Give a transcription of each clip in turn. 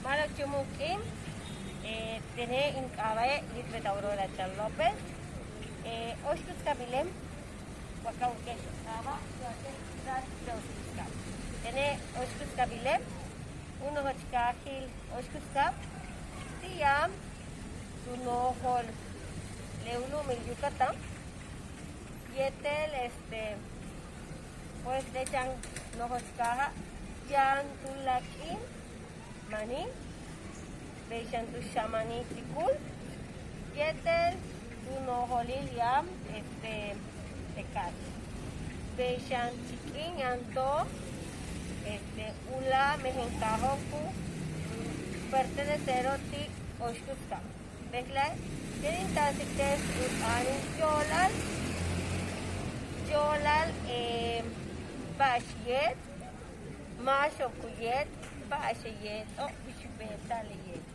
Malo Chumukim, tiene en Cabaye, Lisbeth Aurora Chan López, Oshkus Kabilem, Wakauke Shaba, tiene Oshkus Kabilem, uno Hochkahil, Oshkus Kap, Tiam, Tunohol, Leulum el Yucatán, Yetel, pues de Chan, no Hochkaha, Jan Tulakin, Mani, Beishan tu Shamani Tikul, Yetel, Tuno Holiliam, Tecat. Beishan Chikin, Anto, Ula, Mejenkahoku, pertenecero Tik, Oshkuska. ¿Ves? Tienen tácticas Anin Jolal, Bashiet, Mashokuyet, Bashayet, o Bishubetaliet.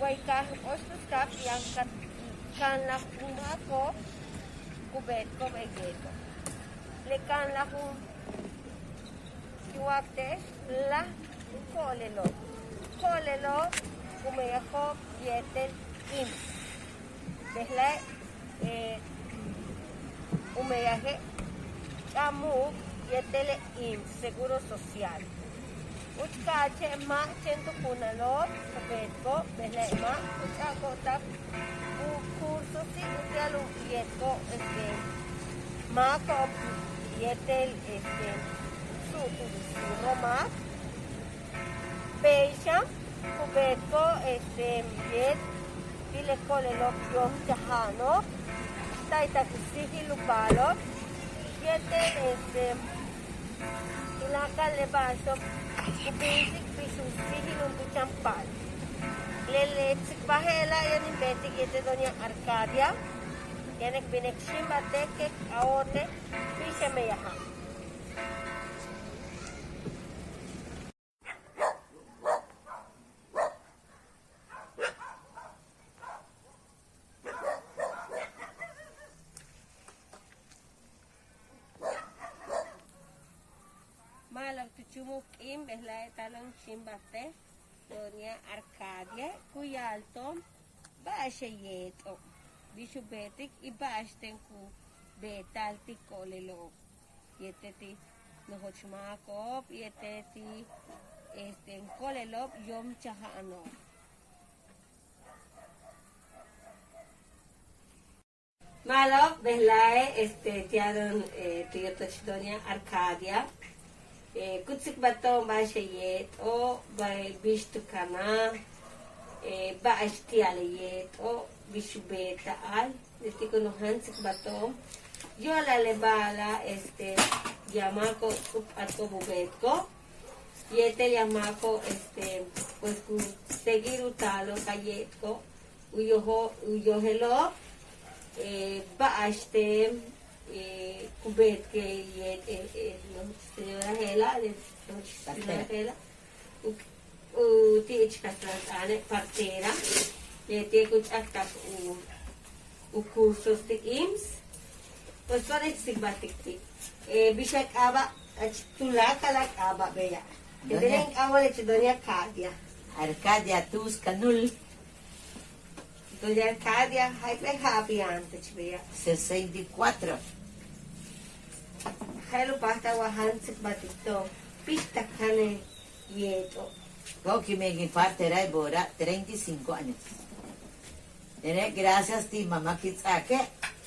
Waika, Oshkuskap, yang kan la humako, kubet ko begeto. Lekan la hum, yuaktes, la kolelo. Kolelo, kumeyaho, yetel, im. Desla, umeyaje, kamu, yetele, im, seguro social. Uchkache, ma, chento punalor, kubetko, desla, ma, uchako, tap, curso, si, utialu, yetko, ma, kop, yetel, su, roma, Beisha, Kubetko, Yet, Tilekolelo, Yom Chahano, Taita Kusiki Lupalo, Yete, Ilaka Lebaso, Kubisik Pisusiki Lumbu Champal, Leletsik Bahela, Yanin Betik, Yete Doña Arcadia, Yanek Binekshim Bateke, Aote, Bisha Meyaha. Malang Tuchumukim, Besla Talon Shimbate, Doña Arcadia, Cuyalto, Bashayeto, Bishubetic y Bashtenku, Betalti Colelo, Yeteti, Nohochmakop, Yeteti, Colelop, Yom Chahano. Malo, Beslae, Tiadon, Tiotoch Doña Arcadia. Kutsik bato bashayet o bishtukana baashtialayet o bishubeta al destiko no hansik bato yo la lebala yamako ato bubetko yete yamako pues ku seguir utalo kayetko uyohelo baashte kubet ke señora Hela de señora Hela ti ane partera te kuchakta cursos de IMSS pues son estigmatikti bishak aba tulaka la aba beya denen awale doña Arcadia tus canul doña Arcadia hay happy antes beya 64. Hello, pasta wahansik batito. Pista kane yeto. Coqui me parte era bora 35 años. Gracias ti mamá kitsake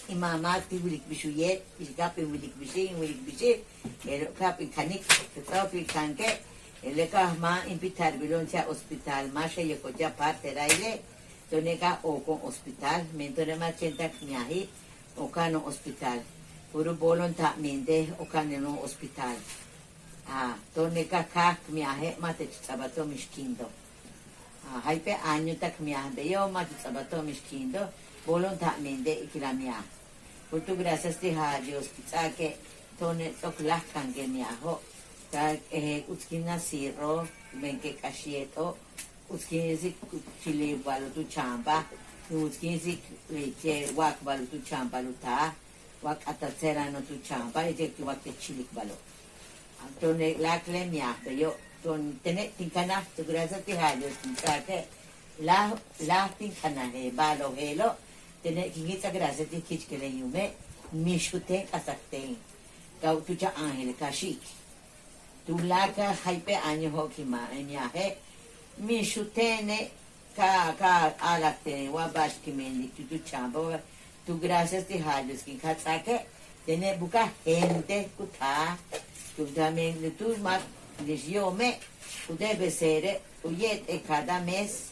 y mamá ti wilik bishuyet, bishkapi wilik bishi, el kapi kanik, kapi kanke, el ma invitar biloncha hospital, masha yokoja parte era ile, toneka o con hospital, mentore machenta kmiahi, o cano hospital. Puro volontariamente o caneno hospital. Toneka kak miahe mate sabato mishkindo. Haipe año tak miahe yo mate sabato mishkindo volontariamente ikilamia. Muchas gracias te a Dios que tone toklah kange miaho. Ta utskina siro menke kashieto utskina chile balutu chamba utskina ke wak balutu chamba luta. Wak atatsera no tu champa, ije ki wak te chilik balo. Tone la clemia, yo, ton tenet tincana, tu gracias te hallo, que la tincana, balo helo, tenet quinita gracias te kich que le yume, mi chute casacten, gau tu cha ángel cashik. Tu laca hype año hokima, en yaje, mi chutene, ka alacte, wabash kimendi, tu chambo, tu gracias te hallo, que casaque, tenet buca gente, cuta. Tu también tu más yo me tu debe ser uyet cada mes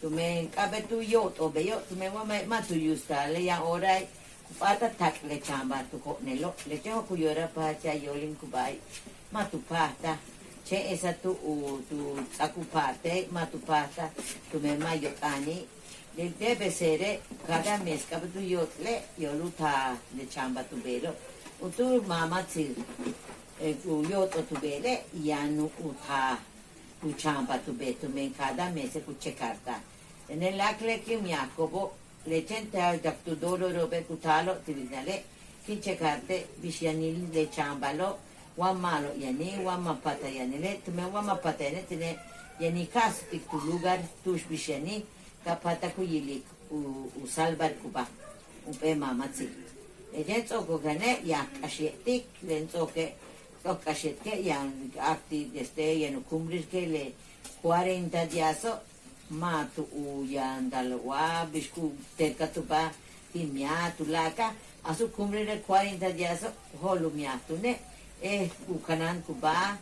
tu me cabe tu yo o veo tu me ma tu yusta le ya ora pata tak le chamba tu ko nelo le tengo kuyora pa cha yo lin kubai ma tu pata che esa tu saku parte ma tu pata tu me ma yo tani le debe ser cada mes cabe tu yo le yo luta le chamba tu velo o tu mama ti yo tu bele yanu uta tu champa tu beto men cada mese cu cecarta nell'acle che mi accobo le gente al tu dolo robe cutalo ti vinale che cecarte biscianil le chambalo wan malo yani wan mapata yani le tu me wan mapata ne tene yani kas tu lugar tu bisciani capata cu yili u salvar cuba un pe mamazzi e dentro cogane ya casietic dentro che Ocasión que ya acti desde ya no cumplir que le 40 días matu ya andalua biscu terca tu pa timia tu laca a su cumplir 40 días holu miatu ne ucanan cuba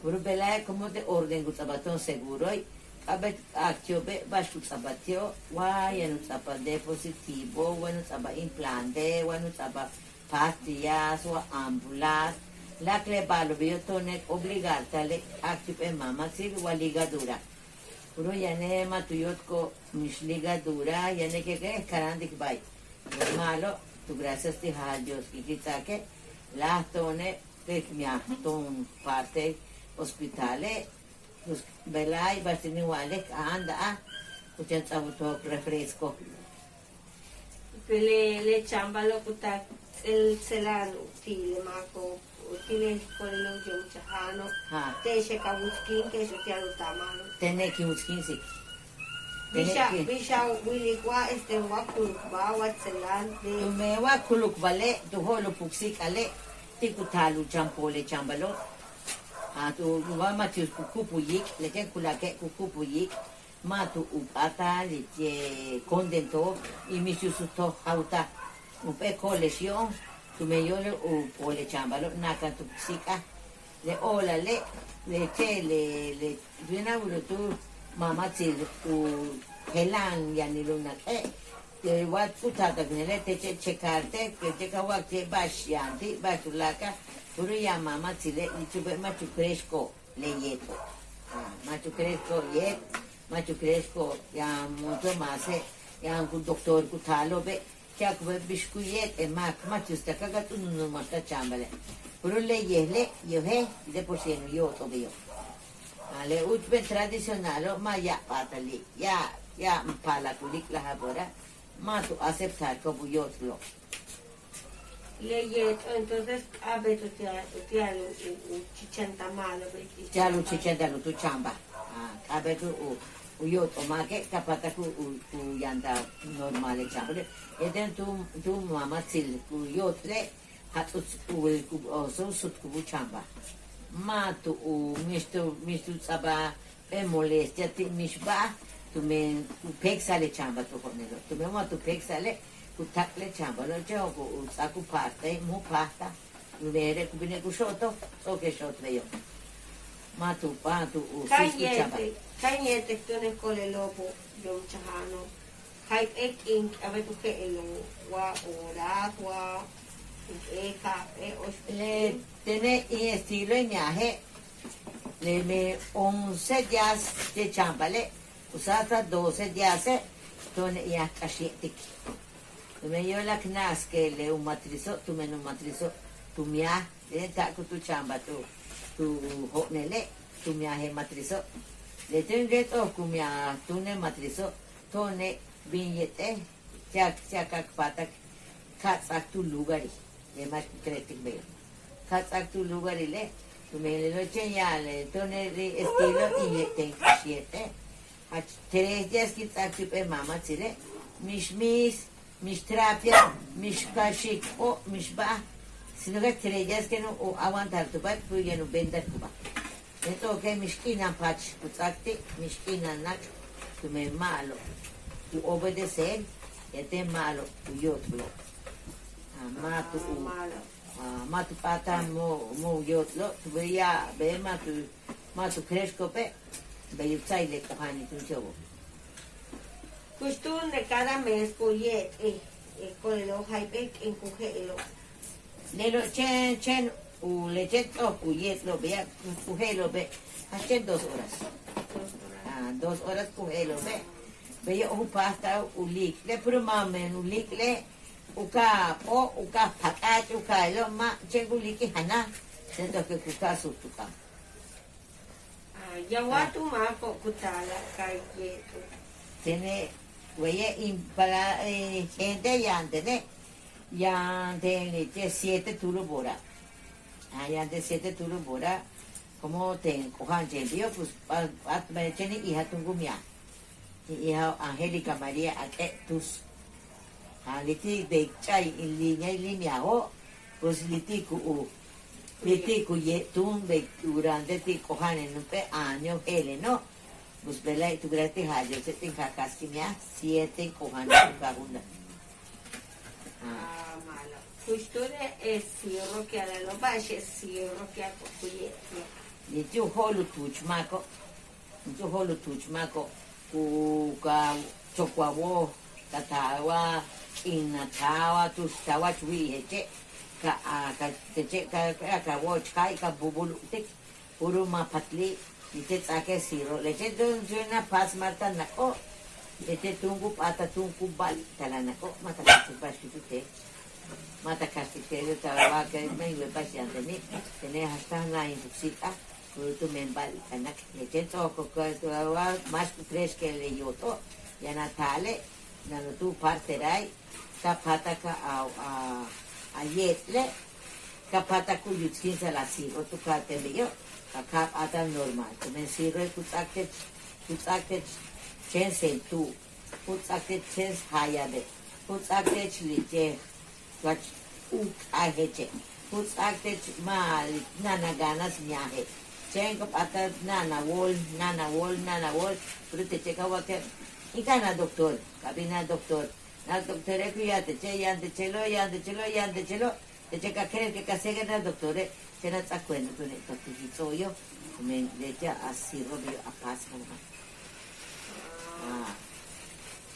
urbela como de orden cu sabaton seguro y abet actio be bascu sabatio wa ya no sapa de positivo bueno sapa implante bueno sapa pastillas o ambulas la clepalo biotone obligatale active mama sil wa ligadura puro yane matuyotko mish ligadura yane que karandik bai malo tu gracias te a Dios que quizake la tone te mia ton parte ospitale pues belai bastini wale anda kuchan sabuto refresco le chambalo kuta el celano tile mako tile con lo yo chahano te se kabuskin que se te tamalo tene que uskin sí bisha wili kwa wakul ba watselan de tu me wakuluk vale tu holo puksik ale tikutalu champole chambalo tu wa matiu kukupu yik le que kula que kukupu yik matu upata le que condento y mi susto hauta un pe colección tu me yo le pole chambalo naka tu psika le ola le che le viene uno tu mamma ti tu helan yani luna le wat putata nelle te cercarte che te kawa che bascianti batulaka pure ya mamma ti le dice ma tu cresco le yeto ma tu cresco yet ma tu cresco ya molto mase ya un doctor kutalo be क्या कुछ बिस्कुट है माँ चुस्ता का तो नुनु मस्ता चांबले पुरुले ये है इधर पोषण यो तो भी हो आले उच में ट्रेडिशनल माँ या पातली या पाला कुलिक लहा बोरा माँ तो आसेप था को बुयो लो le entonces abeto te chichanta malo चालू चिचेंदा लो तो चांबा अबे तो uyo tomake kapata ku yanda normale chambale eden tu mama til ku yotle hatu ku so sut ku chamba ma tu mistu saba e molestia ti mishba tu me pexale chamba tu konelo tu me ma tu pexale ku takle chamba lo jo ku saku parte mu pasta vere ku bine ku shoto so che shoto io ma tu pa tu chamba Kanyete tone kole lobo yo chahano hai ek ink ave tu ke elo wa ora wa eka le tiene y estilo en viaje le me 11 días de chambale usata 12 días tone ya kashetik tu me yo la knas que le un matrizo tu me no matrizo tu mia ta ku tu chamba tu honele tu mia he matrizo le tengo to kumia tune matrizo tone viñete ya pata katsak tu lugari le más cretik be katsak tu lugari le tu me lo geniale, tu ne estilo in le ten siete. A 3 días que está chupe mama chile, mis trapia, mis kashik o mis ba. Si no que 3 días que no aguantar tu pa, pues ya no vender tu pa. Entonces que mis kina pach putakte, mis kina nak, tu me malo. Tu obedecer, ya te malo, tu yo tu lo. Matu Malo. matu pata mo yo lo, tu veía, ve matu cresco pe. Bayutsay kuhani tunchobo. Costumbre de cada mes, cuye, con el hype en cujelo. Lelo chen leche o cuyet lo vea cujelo ve. Hace 2 horas. 2 horas cujelo ve. Veyo pasta ulik. Le prumamen ulik le uka patat uka lo ma chenguliki hana. Siento que kuka sutuka. Ya watu mako kutala calle. Tiene huella para gente ya de 7 turubora. Ya de 7 turubora. Como ten cojan gente, pues me tiene hija tungumia. Hija Angélica María tus. Liti de chay en línea o pues liti ku ye tun be durante ti cojan en un año hele no. Pues vela tu gratis hayo se te cacasimia 7 cojan en cagunda. Malo. Costumbre es cierro que a la loba es cierro que a cuye. Ni tu holu tuchmako ku ka chokwawo tatawa inatawa tustawa chui heche ka watch kai ka bubulu tik puro mapatli ite tsake siro leche don juna pas marta nako ite tungu pata tungu bal tala nako mata kasi pasite mata kasi te tawa ka mai le pasiante mi tene hasta na intoxica tu membal kanak leche to ko tawa mas tres que le yoto ya natale na tu parterai ka pata ka a yetle kapata ku yutskin sa la siro tu ka te yo ka ata normal tu men siro tu takte chen sen tu takte chen hayade tu takte chliche wach u aheche tu takte mal nana ganas nyahe chen kapata nana wol pero te checa wa ke ikana doctor kabina doctor na doctor ku ya te che ya de chelo te checa cree que casega na doctor se na tsakwendo tu ne to ti soyo me de ya así robio a pasa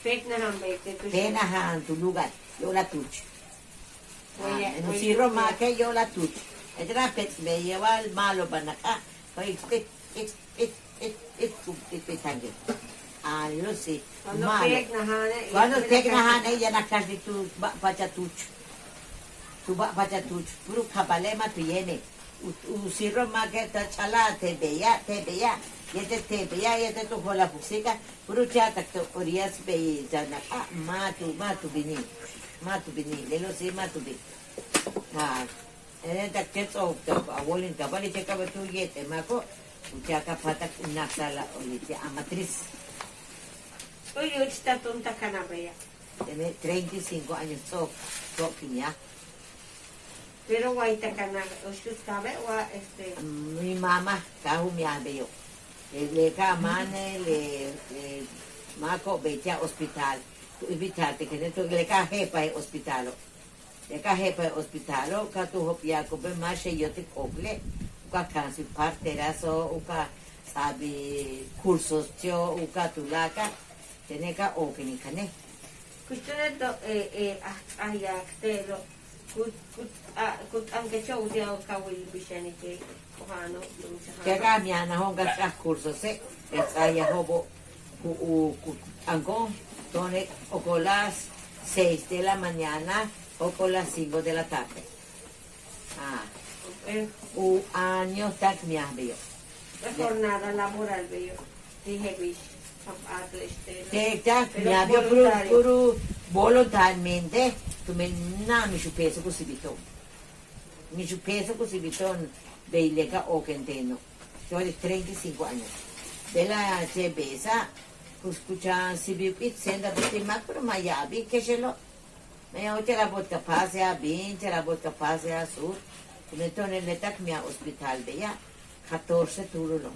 Fake na hambe te tu. pena han tu lugar yo la tuch no si roma que yo la tuch etra pet me lleva al malo banaka pues it tangue lo sí Cuando malo fake na hane. cuando te grahan ella na casi tu pacha tuch tu pacha tuch puro kabalema tu yene si roma que ta chala te veía yete tu hola fusika puro chata to orias be jana matu bini le lo si matu bi ta que so abuelin kabali te ka tu yete mako uchaka patak unasala olite amatriz Oye, está tonta canabea. tiene 35 años so piña Pero guaita cana, ¿usted sabe o mi mamá kahu mi abeyo le ka mane le mako betia hospital evitate que dentro le ka hepa hospitalo ka tu hopia ko be mashe yote koble ka kansi parteraso uka sabi cursos tio uka tulaka teneka okini kane Cuestiones allá, extero. Aunque yo usé a Kawil Bishani que Kohano, Kaya miana honga sa kurso se saya hobo angong tone o las 6 de la mañana o con las 5 de la tarde. Años tak miabio. jornada laboral, veo. Dije, bicho, Te tak miabio puru voluntariamente tu me na mi su peso così biton. Mi su peso così biton Beileca o Quenteno. Yo de 35 años. De la Chebesa, escuchan si vivit senda de timak, pero mayabi, que se lo. Me oye la boca pase a bin, la boca pase a sur. Me toné el letak mi hospital de ya. 14 turulong.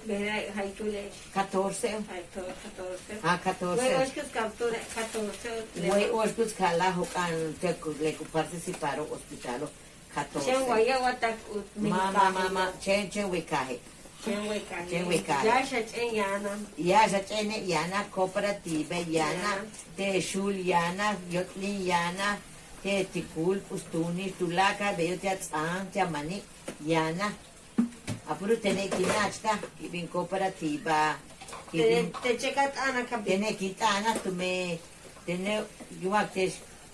Vera, hay chule. 14. Hay todo 14. Ah, Luego 14. es que es captura 14. Güey, o es que kala hokan te le participaron hospital 14. Chen guaya watak Mama, chen wikahe. Chen weka. Chen weka. Ya se chen yana. Ya sa chene yana cooperativa yana de shul yana yotlin yana te tikul pustuni tulaka beyo te atsan te mani yana. Apuro tene kinachta kibin cooperativa Te checat ana kapi. tene kitana tume tene yuaktes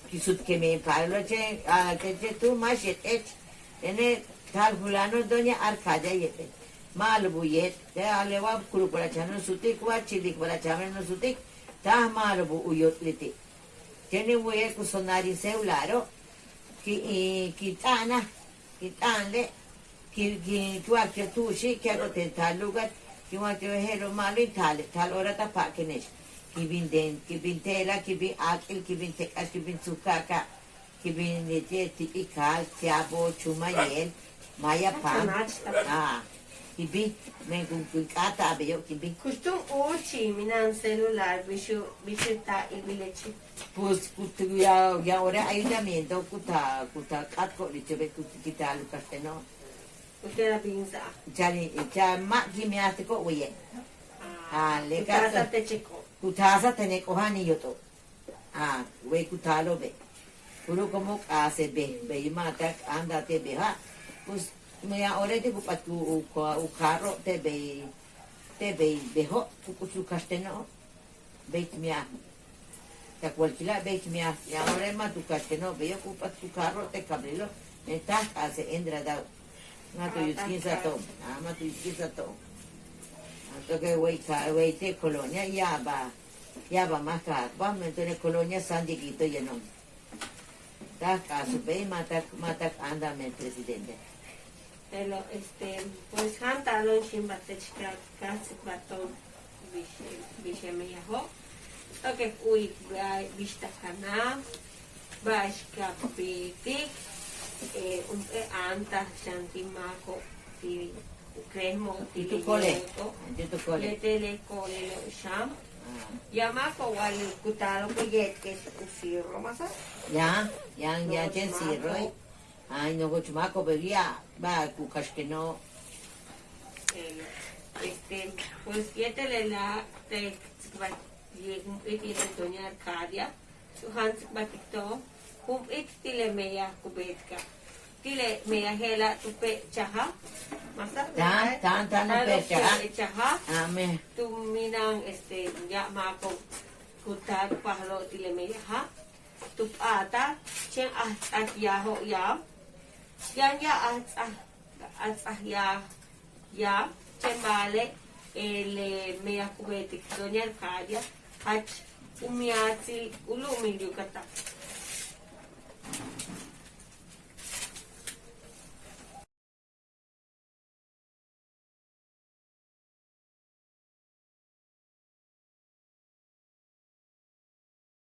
kisut que me parlo che que tu más et tene tal fulano doña Arcadia yete malbu yet te alewa kuru para chano sutik wa chilik para chano sutik ta malbu uyot liti tene we kusonari ceularo ki kitana kitanle ki tuak tu shi que hago te tal lugar que va te hero malo tal hora ta pa que nes ki bin tela ki bin akil ki bin te ki bin sukaka ki bin nete tipikal tiabo chumayel maya pa ki bin men kun kata abeyo ki bin Custum uchi minan celular bishu ta ibilechi. pues ya ahora ayudamiento kuta katko lichebe kita lukas no Usted la pinza. ya ma gimnastico oye le Casa te checo. kutasa tene kohani yoto we kutalo be puro como hace be mata andate be ha pues me ahora te kupat ku carro te be ho ku casteno be mia ta cualquiera be mia y ahora ma tu casteno be yo kupat tu carro te cabrilo me ta hace endra da Mato yuskinsa to, mato yuskinsa to. Mato que wey te colonia ya va más caro. Vamos entonces colonia San Dieguito ya no. Ta caso ve mata anda el presidente. Pero pues hantalon shimbatechka casi baton bishe me yaho. Toque uy vista cana, bashka pitik. Anta shantimako ti cremo ti Tu cole. le tele cole lo sham yamako wali kutalo ko yet que sirro masa Ya chen sirro. Ay no go chumako bería va kukas que no. pues yetele la te tiene doña Arcadia su hans batito tile meya kubetka tile meya hela tupe chaha masa Tan no pe chaha Amen. tu minang ya mako kutar pahlo tile meya ha tu ata chen at yaho ya yan ya at ya chen vale ele meya kubetik doña Arcadia hach umiati ulumil yukata